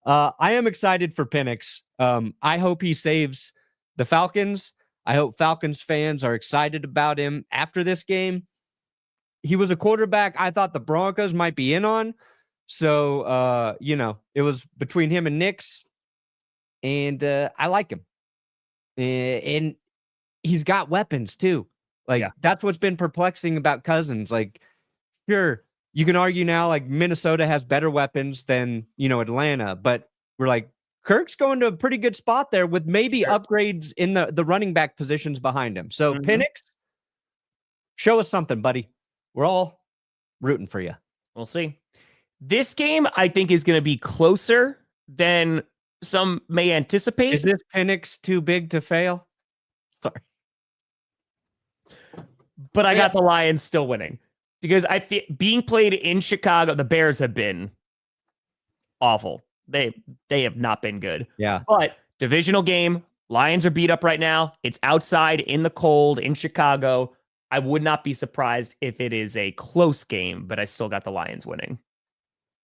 I am excited for Penix. I hope he saves the Falcons. I hope Falcons fans are excited about him after this game. He was a quarterback I thought the Broncos might be in on. So, it was between him and Nix. And I like him. And he's got weapons too. That's what's been perplexing about Cousins. Like, sure, you can argue now, like, Minnesota has better weapons than, Atlanta. But we're like, Kirk's going to a pretty good spot there with maybe upgrades in the running back positions behind him. So, Penix, show us something, buddy. We're all rooting for you. We'll see. This game, I think, is going to be closer than some may anticipate. Is this Penix too big to fail? Sorry. But I got the Lions still winning. Because I feel being played in Chicago, the Bears have been awful. They have not been good. Yeah. But divisional game, Lions are beat up right now. It's outside in the cold in Chicago. I would not be surprised if it is a close game, but I still got the Lions winning.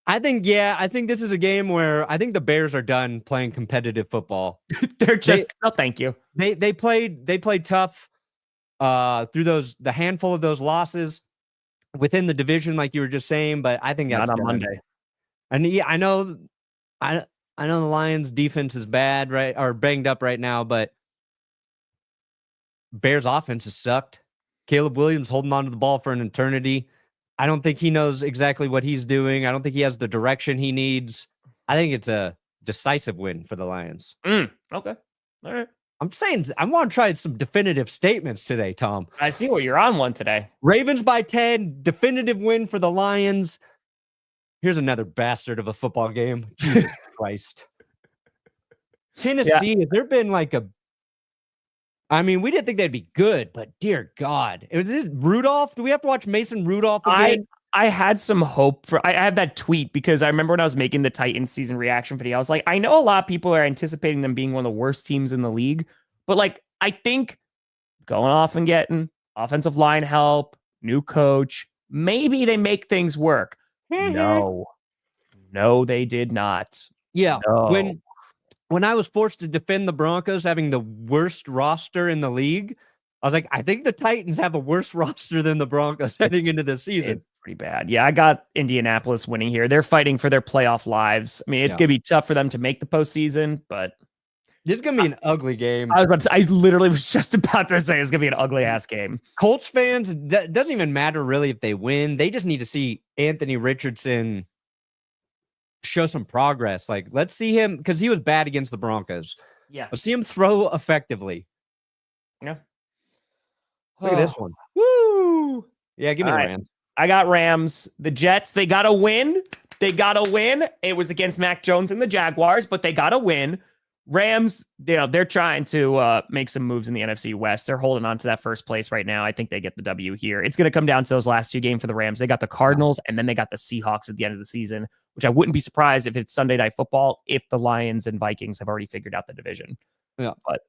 I think this is a game where I think the Bears are done playing competitive football. They're just no, thank you. They played tough through the handful of those losses within the division, like you were just saying, but I think that's not on Monday. And yeah, I know the Lions defense is bad, right? Or banged up right now, but Bears offense has sucked. Caleb Williams holding on to the ball for an eternity. I don't think he knows exactly what he's doing. I don't think he has the direction he needs. I think it's a decisive win for the Lions. Okay. All right. I'm saying I want to try some definitive statements today, Tom. I see what you're on one today. Ravens by 10, definitive win for the Lions. Here's another bastard of a football game. Jesus Christ. Tennessee, has there been like a... I mean, we didn't think they'd be good, but dear God. Was it Rudolph? Do we have to watch Mason Rudolph again? I had some hope for... I had that tweet because I remember when I was making the Titans season reaction video, I was like, I know a lot of people are anticipating them being one of the worst teams in the league, but like, I think going off and getting offensive line help, new coach, maybe they make things work. No, they did not. Yeah. No. When I was forced to defend the Broncos having the worst roster in the league, I was like, I think the Titans have a worse roster than the Broncos heading into the season. It's pretty bad. Yeah, I got Indianapolis winning here. They're fighting for their playoff lives. I mean, it's going to be tough for them to make the postseason, but this is going to be an ugly game. I literally was just about to say it's going to be an ugly ass game. Colts fans, it doesn't even matter really if they win. They just need to see Anthony Richardson show some progress. Like, let's see him, because he was bad against the Broncos. Yeah. Let's see him throw effectively. Yeah. Look at this one. Woo! Yeah, give me the Rams. I got Rams. The Jets, they got to win. It was against Mac Jones and the Jaguars, but they got to win. Rams, they're trying to make some moves in the NFC West. They're holding on to that first place right now. I think they get the W here. It's going to come down to those last two games for the Rams. They got the Cardinals, and then they got the Seahawks at the end of the season, which I wouldn't be surprised if it's Sunday Night Football if the Lions and Vikings have already figured out the division. Yeah. But,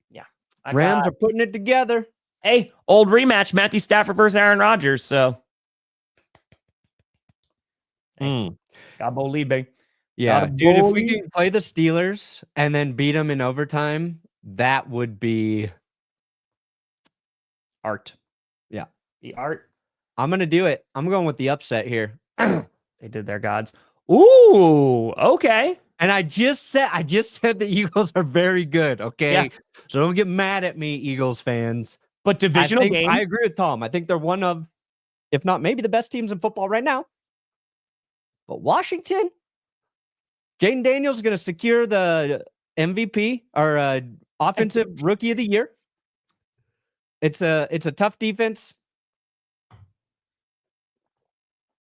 yeah. Rams are putting it together. Hey, old rematch, Matthew Stafford versus Aaron Rodgers, so. God believe me. Yeah, dude, if we can play the Steelers and then beat them in overtime, that would be art. Yeah. The art. I'm going to do it. I'm going with the upset here. They did their gods. Ooh, okay. And I just said the Eagles are very good, okay? Yeah. So don't get mad at me, Eagles fans. But divisional game. I agree with Tom. I think they're one of, if not maybe the best teams in football right now. But Washington, Jaden Daniels is going to secure the MVP or offensive rookie of the year. It's a tough defense.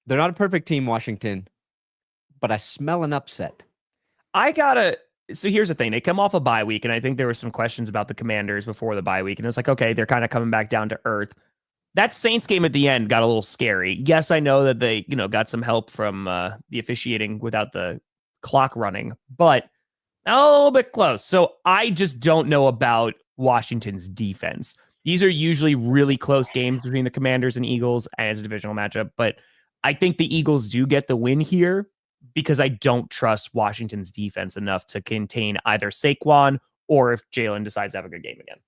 They're not a perfect team, Washington, but I smell an upset. So here's the thing. They come off a bye week, and I think there were some questions about the Commanders before the bye week, and it's like, okay, they're kind of coming back down to earth. That Saints game at the end got a little scary. Yes, I know that they, got some help from the officiating without the clock running, but a little bit close. So I just don't know about Washington's defense. These are usually really close games between the Commanders and Eagles as a divisional matchup, but I think the Eagles do get the win here because I don't trust Washington's defense enough to contain either Saquon or if Jalen decides to have a good game again.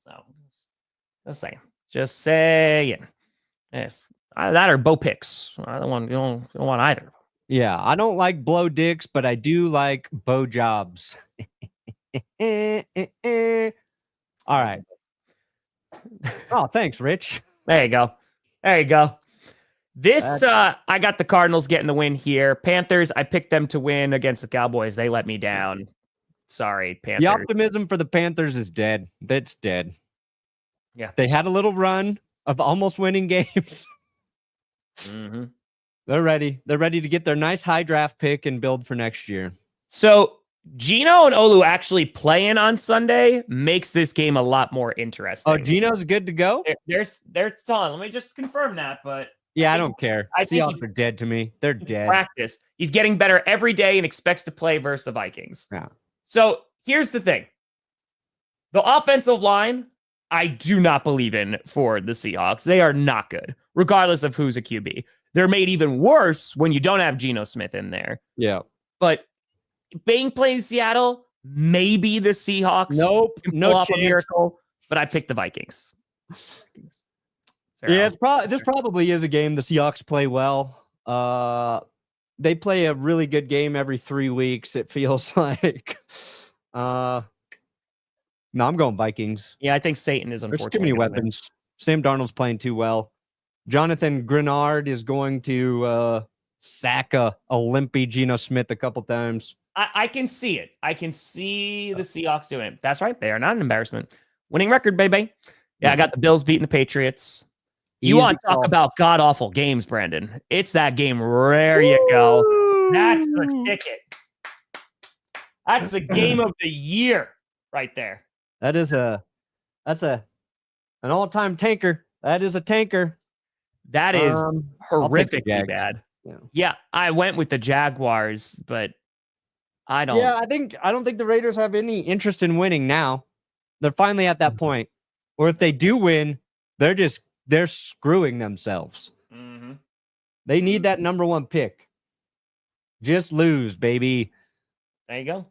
So just saying. Yes. That or Bo Picks. I don't want, you don't want either. Yeah, I don't like blow dicks, but I do like bow jobs. All right. Oh, thanks, Rich. There you go. This, I got the Cardinals getting the win here. Panthers, I picked them to win against the Cowboys. They let me down. Sorry, Panthers. The optimism for the Panthers is dead. That's dead. Yeah. They had a little run of almost winning games. Mm-hmm. They're ready. They're ready to get their nice high draft pick and build for next year. So Gino and Olu actually playing on Sunday makes this game a lot more interesting. Oh, Gino's good to go? There's Let me just confirm that, but yeah, I don't care. I think Seahawks are dead to me. They're dead. Practice. He's getting better every day and expects to play versus the Vikings. Yeah. So here's the thing. The offensive line, I do not believe in for the Seahawks. They are not good, regardless of who's a QB. They're made even worse when you don't have Geno Smith in there. Yeah. But being played in Seattle, maybe the Seahawks. Nope. No chance. A miracle, but I picked the Vikings. Yeah, this probably is a game the Seahawks play well. They play a really good game every 3 weeks, it feels like. No, I'm going Vikings. Yeah, I think Satan is unfortunately. There's too many weapons. Sam Darnold's playing too well. Jonathan Grenard is going to sack a limpy Geno Smith a couple times. I can see it. I can see the Seahawks doing it. That's right. They are not an embarrassment. Winning record, baby. Yeah, I got the Bills beating the Patriots. You want to talk about god-awful games, Brandon. It's that game. There you go. That's the ticket. That's the game of the year right there. That's an all-time tanker. That is a tanker. That is I'll take the horrifically Jags. bad. Yeah. Yeah, I went with the Jaguars, but I don't. Yeah, I don't think the Raiders have any interest in winning now. They're finally at that point. Or if they do win, they're screwing themselves. Mm-hmm. They need that number 1 pick. Just lose, baby. There you go.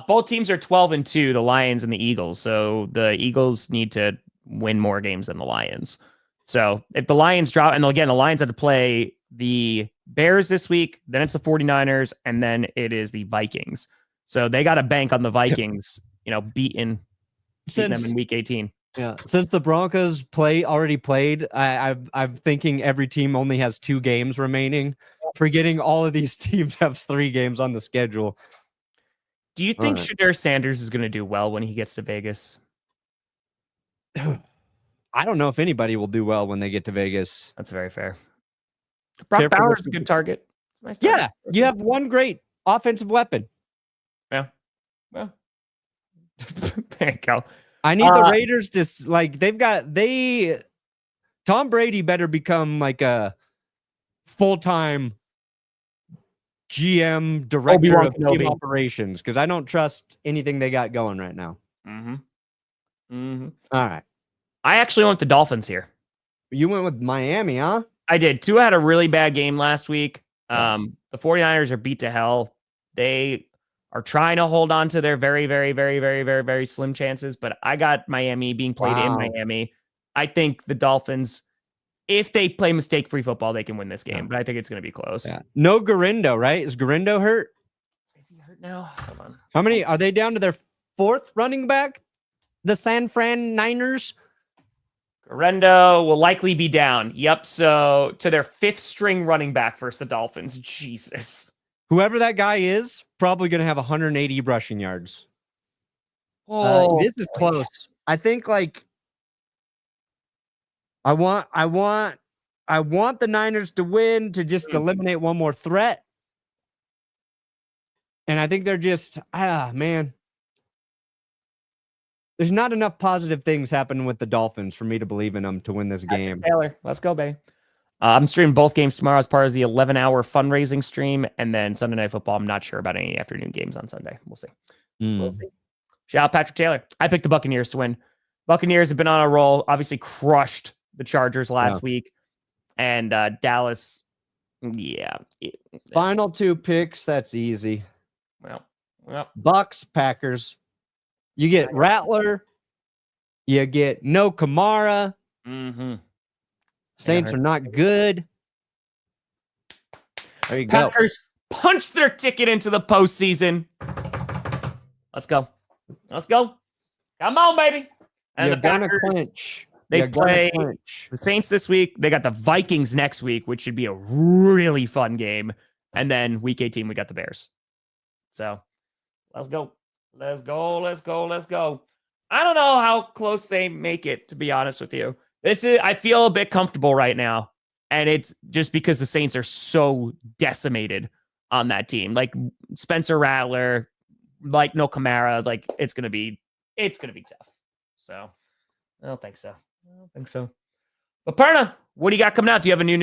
Both teams are 12-2, the Lions and the Eagles. So the Eagles need to win more games than the Lions. So if the Lions drop, and again, the Lions have to play the Bears this week, then it's the 49ers, and then it is the Vikings. So they got to bank on the Vikings, beating them in week 18. Yeah, since the Broncos already played, I'm thinking every team only has 2 games remaining. Forgetting all of these teams have 3 games on the schedule. Do you think Shadur Sanders is going to do well when he gets to Vegas? I don't know if anybody will do well when they get to Vegas. That's very fair. Brock Bowers is a good target. It's a nice target. Yeah, you have one great offensive weapon. Yeah. Well, there you go. I need the Raiders to Tom Brady better become like a full-time GM director of team operations, because I don't trust anything they got going right now. Mm-hmm. Mm-hmm. All right. I actually went with the Dolphins here. You went with Miami, huh? I did. Tua had a really bad game last week. The 49ers are beat to hell. They are trying to hold on to their very, very, very, very, very, very slim chances, but I got Miami being played in Miami. I think the Dolphins, if they play mistake-free football, they can win this game, but I think it's going to be close. Yeah. No Garindo, right? Is Garindo hurt? Is he hurt now? Hold on. How many are they down to their 4th running back? The San Fran Niners? Garindo will likely be down. Yep. So to their 5th string running back versus the Dolphins. Jesus. Whoever that guy is, probably going to have 180 rushing yards. This is close. I think I want the Niners to win to just eliminate one more threat. And I think they're just, man. There's not enough positive things happening with the Dolphins for me to believe in them to win this game. Taylor, let's go, baby. I'm streaming both games tomorrow as part of the 11-hour fundraising stream, and then Sunday Night Football. I'm not sure about any afternoon games on Sunday. We'll see. We'll see. Shout out Patrick Taylor. I picked the Buccaneers to win. Buccaneers have been on a roll. Obviously crushed the Chargers last week, and Dallas. Yeah. Final 2 picks. That's easy. Well. Bucks, Packers. You get Rattler. You get no Kamara. Mm-hmm. Saints are not good. There you go. Packers punch their ticket into the postseason. Let's go. Let's go. Come on, baby. And You're the gonna Packers, clinch. they play the Saints this week. They got the Vikings next week, which should be a really fun game. And then week 18, we got the Bears. So let's go. Let's go. Let's go. Let's go. I don't know how close they make it, to be honest with you. I feel a bit comfortable right now. And it's just because the Saints are so decimated on that team. Like Spencer Rattler, like no Kamara, like it's gonna be tough. So I don't think so. But Perna, what do you got coming out? Do you have a new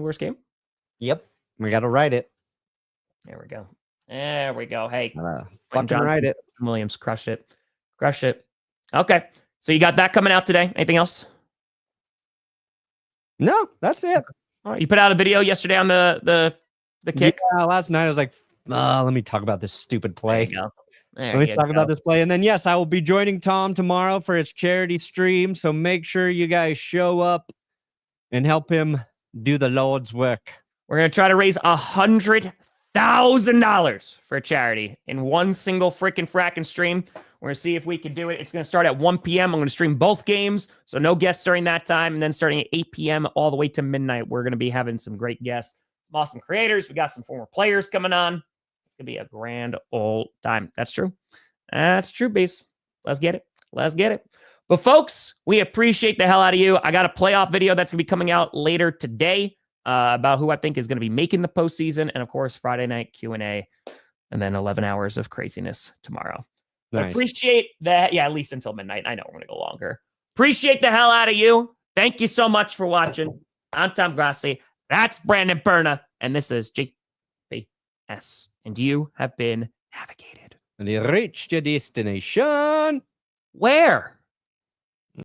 worst game? Yep. We gotta write it. There we go. Hey, fucking write it. Williams, crush it. Okay. So you got that coming out today. Anything else? No, that's it. All right. You put out a video yesterday on the kick. Yeah, last night I was like, let me talk about this stupid play. Let me talk about this play. And then, yes, I will be joining Tom tomorrow for his charity stream. So make sure you guys show up and help him do the Lord's work. We're going to try to raise $100,000 for a charity in one single fracking stream. We're going to see if we can do it. It's going to start at 1 p.m. I'm going to stream both games, so no guests during that time. And then starting at 8 p.m. all the way to midnight, we're going to be having some great guests, some awesome creators. We got some former players coming on. It's going to be a grand old time. That's true. That's true, Beast. Let's get it. But folks, we appreciate the hell out of you. I got a playoff video that's going to be coming out later today about who I think is going to be making the postseason. And of course, Friday night Q&A. and then 11 hours of craziness tomorrow. But Nice. appreciate that. Yeah, at least until midnight. I know we're going to go longer. Appreciate the hell out of you. Thank you so much for watching. I'm Tom Grossi. That's Brandon Perna. And this is GPS. And you have been navigated. And you reached your destination. Where?